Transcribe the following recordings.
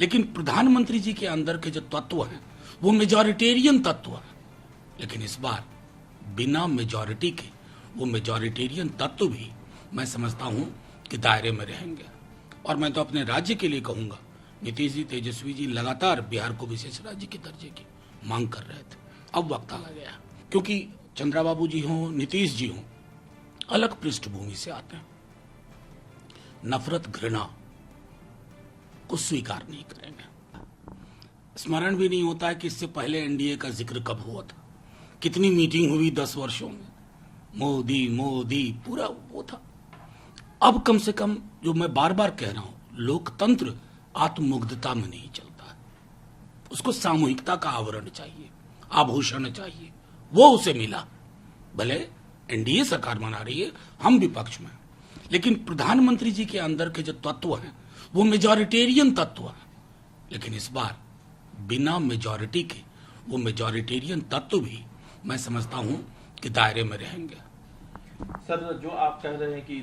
लेकिन प्रधानमंत्री जी के अंदर के जो तत्व हैं वो मेजॉरिटेरियन तत्व है। लेकिन इस बार बिना मेजॉरिटी के वो मेजॉरिटेरियन तत्व भी मैं समझता हूं कि दायरे में रहेंगे। और मैं तो अपने राज्य के लिए कहूंगा, नीतीश जी, तेजस्वी जी लगातार बिहार को विशेष राज्य के दर्जे की मांग कर रहे थे। अब वक्त आ गया, क्योंकि चंद्रबाबू जी हों, नीतीश जी हों, अलग पृष्ठभूमि से आते हैं, नफरत घृणा को स्वीकार नहीं करेंगे। स्मरण भी नहीं होता है कि इससे पहले एनडीए का जिक्र कब हुआ था, कितनी मीटिंग हुई 10 वर्षों में, मोदी मोदी पूरा वो था। अब कम से कम जो मैं बार बार कह रहा हूं, लोकतंत्र आत्ममुग्धता में नहीं चलता है, उसको सामूहिकता का आवरण चाहिए, आभूषण चाहिए, वो उसे मिला। भले एनडीए सरकार मना रही है, हम विपक्ष में, लेकिन प्रधानमंत्री जी के अंदर के जो तत्व हैं वो मेजॉरिटेरियन तत्व है। लेकिन इस बार बिना मेजॉरिटी के वो मेजॉरिटेरियन तत्व भी मैं समझता हूं कि दायरे में रहेंगे। सर, जो आप कह रहे हैं कि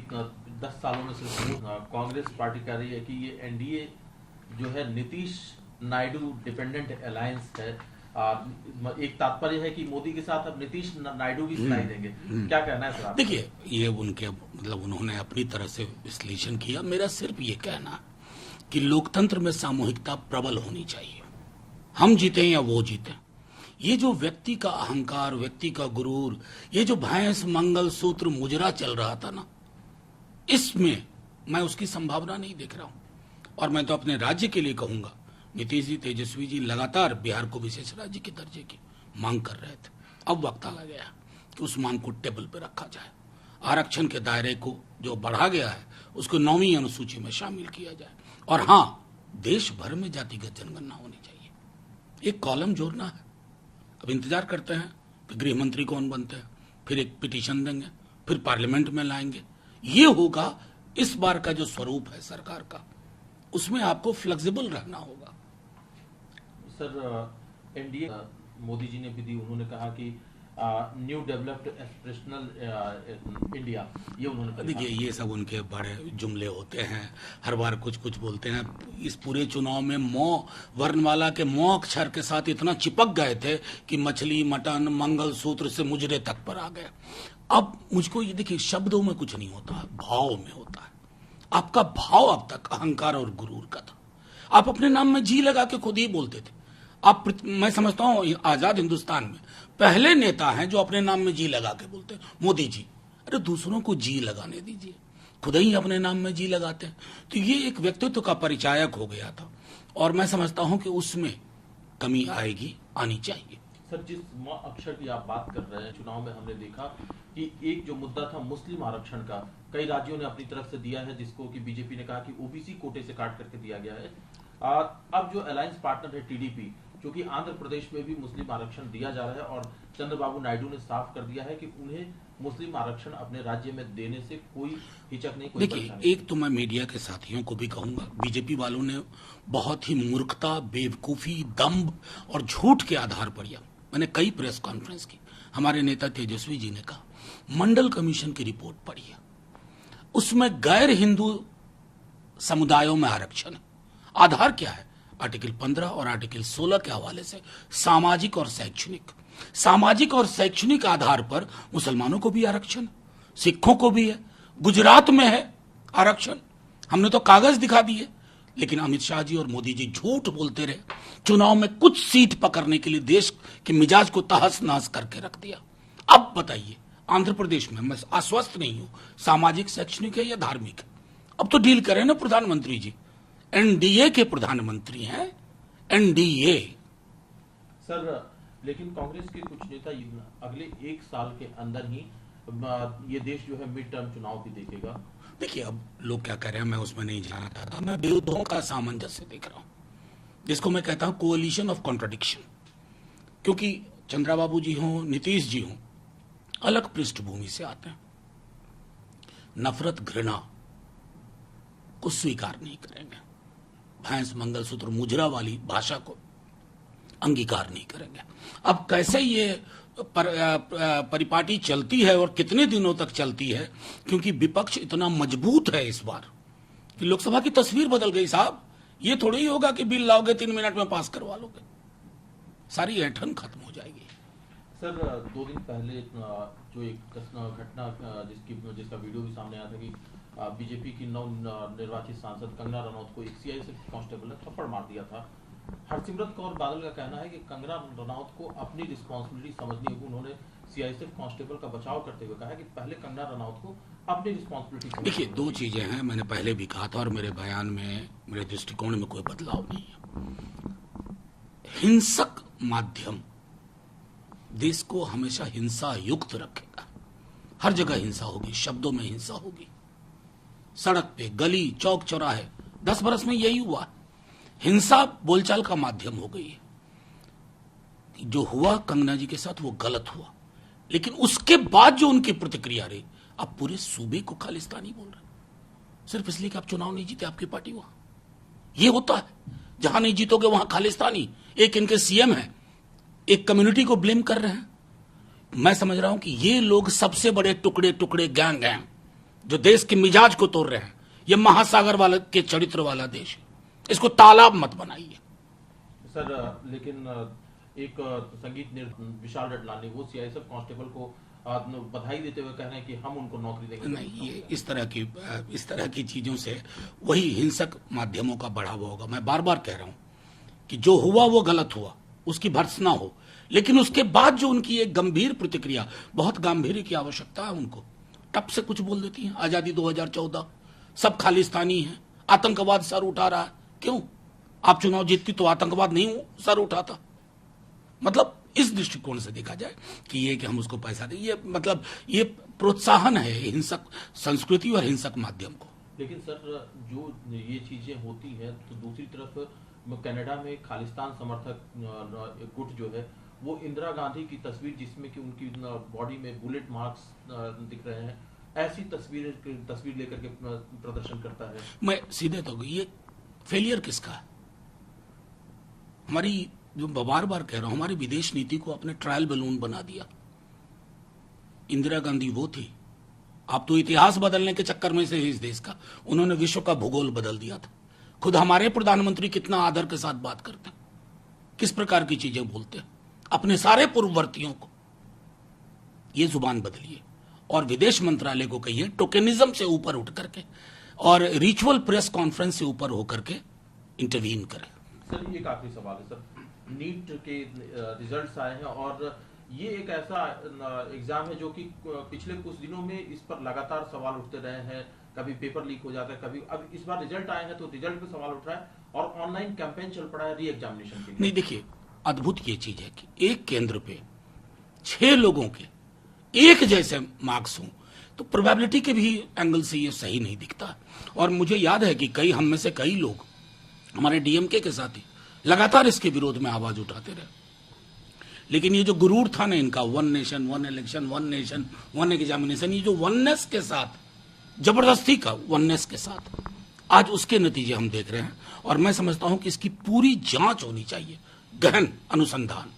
10 सालों में से कांग्रेस पार्टी कह रही है कि ये एनडीए जो है नीतीश नायडू डिपेंडेंट अलायंस है, एक तात्पर्य है कि मोदी के साथ अब नीतीश नायडू भी सुनाई देंगे, क्या कहना है सर? देखिए, ये उनके मतलब उन्होंने अपनी तरह से विश्लेषण किया। मेरा सिर्फ ये कहना है कि लोकतंत्र में सामूहिकता प्रबल होनी चाहिए, हम जीते या वो जीते। ये जो व्यक्ति का अहंकार, व्यक्ति का गुरूर, ये जो भैंस मंगल सूत्र मुजरा चल रहा था ना, इसमें मैं उसकी संभावना नहीं देख रहा हूं। और मैं तो अपने राज्य के लिए कहूंगा, नीतीश जी, तेजस्वी जी लगातार बिहार को विशेष राज्य के दर्जे की मांग कर रहे थे। अब वक्त आ गया कि उस मांग को टेबल पर रखा जाए, आरक्षण के दायरे को जो बढ़ा गया है उसको 9वीं अनुसूची में शामिल किया जाए। और हां, देश भर में जातिगत जनगणना होनी चाहिए, एक कॉलम जोड़ना है। अब इंतजार करते हैं कि गृह मंत्री कौन बनते हैं, फिर एक पिटीशन देंगे, फिर पार्लियामेंट में लाएंगे। ये होगा इस बार का जो स्वरूप है सरकार का, उसमें आपको फ्लेक्सिबल रहना होगा। सर, एनडीए मोदी जी ने भी दी, उन्होंने कहा कि न्यू डेवलप्ड एस्पिरेशनल इंडिया, ये उन्होंने। देखिए, ये सब उनके बड़े जुमले होते हैं, हर बार कुछ कुछ बोलते हैं। इस पूरे चुनाव में मौ वर्णमाला के मौ अक्षर के साथ इतना चिपक गए थे कि मछली, मटन, मंगल सूत्र से मुजरे तक पर आ गए। अब मुझको ये देखिए, शब्दों में कुछ नहीं होता है, भाव में होता है। आपका भाव अब तक अहंकार और गुरूर का था। आप अपने नाम में जी लगा के खुद ही बोलते थे। आप, मैं समझता हूं आजाद हिंदुस्तान में पहले नेता हैं जो अपने नाम में जी लगा के बोलते हैं, मोदी जी। अरे दूसरों को जी लगाने दीजिए, खुद ही अपने नाम में जी लगाते हैं। तो ये एक व्यक्तित्व का परिचायक हो गया था, और मैं समझता हूं कि उसमें कमी आएगी, आनी चाहिए। सर, जिस अक्षर की आप बात कर रहे हैं, चुनाव में हमने देखा कि एक जो मुद्दा था मुस्लिम आरक्षण का, कई राज्यों ने अपनी तरफ से दिया है, जिसको कि बीजेपी ने कहा कि ओबीसी कोटे से काट करके दिया गया है। अब जो अलायंस पार्टनर है टीडीपी, जो कि आंध्र प्रदेश में भी मुस्लिम आरक्षण दिया जा रहा है, और चंद्रबाबू नायडू ने साफ कर दिया है कि उन्हें मुस्लिम आरक्षण अपने राज्य में देने से कोई हिचक नहीं, कोई देखिए, एक तो मैं मीडिया के साथियों को भी कहूंगा, बीजेपी वालों ने बहुत ही मूर्खता, बेवकूफी, दंभ और झूठ के आधार पर, या मैंने कई प्रेस कॉन्फ्रेंस की, हमारे नेता तेजस्वी जी ने कहा, मंडल कमीशन की रिपोर्ट पढ़ी है, उसमें गैर हिंदू समुदायों में आरक्षण है। आधार क्या है? आर्टिकल 15 और आर्टिकल 16 के हवाले से सामाजिक और शैक्षणिक आधार पर मुसलमानों को भी आरक्षण, सिखों को भी है, गुजरात में है आरक्षण। हमने तो कागज दिखा दिए, लेकिन अमित शाह जी और मोदी जी झूठ बोलते रहे, चुनाव में कुछ सीट पकड़ने के लिए देश के मिजाज को तहस नहस करके रख दिया। अब बताइए, आंध्र प्रदेश में मैं आश्वस्त नहीं हूं सामाजिक, शैक्षणिक है या धार्मिक है। अब तो डील करें ना प्रधानमंत्री जी, एनडीए के प्रधानमंत्री हैं, एनडीए। सर, लेकिन कांग्रेस के कुछ नेता अगले 1 साल के अंदर ही ये देश जो है मिड टर्म चुनाव भी देखेगा। देखिए, अब लोग क्या कह रहे हैं मैं उसमें नहीं जाना चाहता, मैं विरोधों का सामंजस्य देख रहा हूं, जिसको मैं कहता हूं कोalition ऑफ कॉन्ट्रडिक्शन। क्योंकि चंद्रबाबू जी हों, नीतीश जी हों, अलग पृष्ठभूमि से आते हैं, नफरत घृणा को स्वीकार नहीं करेंगे, भैंस मंगलसूत्र मुजरा वाली भाषा को अंगीकार नहीं करेंगे। अब कैसे ये परिपाटी चलती है और कितने दिनों तक चलती है, क्योंकि विपक्ष इतना मजबूत है इस बार कि लोकसभा की तस्वीर बदल गई साहब। ये थोड़ी ही होगा कि बिल लाओगे 3 मिनट में पास करवा लोगे, सारी ऐंठन खत्म हो जाएगी। सर 2 दिन पहले जो एक घटना जिसका वीडियो भी सामने आया था कि बीजेपी की नव निर्वाचित सांसद कंगना रनौत को एक सीआईएसएफ कांस्टेबल ने थप्पड़ मार दिया था। हरसिमरत कौर बादल का कहना है कि कंगना रनौत को अपनी रिस्पॉन्सिबिलिटी समझनी होगी। उन्होंने सीआईएसएफ कांस्टेबल का बचाव करते हुए कहा है कि पहले कंगना रनौत को अपनी रिस्पॉन्सिबिलिटी। देखिए, 2 चीजें हैं, मैंने पहले भी कहा था और मेरे बयान में, मेरे दृष्टिकोण में कोई बदलाव नहीं है। हिंसक माध्यम देश को हमेशा हिंसा युक्त रखेगा। हर जगह हिंसा होगी, शब्दों में हिंसा होगी, सड़क पे, गली, चौक, चौराहे। 10 बरस में यही हुआ। हिंसा बोलचाल का माध्यम हो गई है। जो हुआ कंगना जी के साथ वो गलत हुआ, लेकिन उसके बाद जो उनकी प्रतिक्रिया रही, अब पूरे सूबे को खालिस्तानी बोल रहे सिर्फ इसलिए कि आप चुनाव नहीं जीते, आपकी पार्टी वहां। ये होता है, जहां नहीं जीतोगे वहां खालिस्तानी। एक इनके सीएम है, एक कम्युनिटी को ब्लेम कर रहे हैं। मैं समझ रहा हूं कि ये लोग सबसे बड़े टुकड़े टुकड़े गैंग हैं जो देश के मिजाज को तोड़ रहे हैं। ये महासागर वाला के चरित्र वाला देश है, इसको तालाब मत बनाइए। सर लेकिन एक संगीत विशाल रटलानी वो सीआईएसएफ कांस्टेबल को बधाई देते हुए कह रहे हैं कि हम उनको नौकरी देंगे। नहीं, ये इस तरह की चीजों से वही हिंसक माध्यमों का बढ़ावा होगा। मैं बार बार कह रहा हूं कि जो हुआ वो गलत हुआ, उसकी भर्त्सना हो, लेकिन उसके बाद जो उनकी एक गंभीर प्रतिक्रिया, बहुत गांधीर्य की आवश्यकता है उनको। टप से कुछ बोल देती हैं, आजादी 2014, सब खालिस्तानी है, आतंकवाद सर उठा रहा है। क्यों? आप चुनाव जीतती तो आतंकवाद नहीं सर उठाता। मतलब इस दृष्टिकोण से देखा जाए कि ये कि हम उसको पैसा दें, ये मतलब ये प्रोत्साहन है हिंसक संस्कृति और हिंसक माध्यम को। लेकिन सर जो ये चीजें होती हैं तो दूसरी तरफ कनाडा में खालिस्तान समर्थक गुट जो है वो इंदिरा गांधी की तस्वीर जिसमें कि उनकी बॉडी में बुलेट मार्क्स दिख रहे हैं, ऐसी तस्वीर लेकर के प्रदर्शन करता है। मैं सीधे तो ये फेलियर किसका है? हमारी, जो बार बार कह रहा हूं, हमारी विदेश नीति को अपने ट्रायल बैलून बना दिया। इंदिरा गांधी वो थी, आप तो इतिहास बदलने के चक्कर में से इस देश का, उन्होंने विश्व का भूगोल बदल दिया था। खुद हमारे प्रधानमंत्री कितना आदर के साथ बात करते हैं, किस प्रकार की चीजें बोलते हैं अपने सारे पूर्ववर्तियों को। ये जुबान बदलिए और विदेश मंत्रालय को कहिए टोकेनिज्म से ऊपर उठ करके और रिचुअल प्रेस कॉन्फ्रेंस से ऊपर होकर के इंटरवीन करें। सर एक आखिरी सवाल है सर, नीट के रिजल्ट्स आए हैं और ये एक ऐसा एग्जाम है जो कि पिछले कुछ दिनों में इस पर लगातार सवाल उठते रहे हैं। कभी पेपर लीक हो जाता है, कभी, अब इस बार रिजल्ट आए हैं तो रिजल्ट पे सवाल उठ रहा है और ऑनलाइन कैंपेन चल पड़ा है री एग्जामिनेशन के लिए। नहीं, देखिए, अद्भुत ये चीज है कि एक केंद्र पे 6 लोगों के एक जैसे मार्क्स हों तो प्रोबेबिलिटी के भी एंगल से ये सही नहीं दिखता। और मुझे याद है कि हम में से कई लोग, हमारे डीएमके के साथी, लगातार इसके विरोध में आवाज उठाते रहे। लेकिन ये जो गुरूर था ना इनका, 1 नेशन 1 इलेक्शन, 1 नेशन 1 एग्जामिनेशन, ये जो वननेस के साथ, जबरदस्ती का वननेस के साथ, आज उसके नतीजे हम देख रहे हैं। और मैं समझता हूं कि इसकी पूरी जांच होनी चाहिए, गहन अनुसंधान।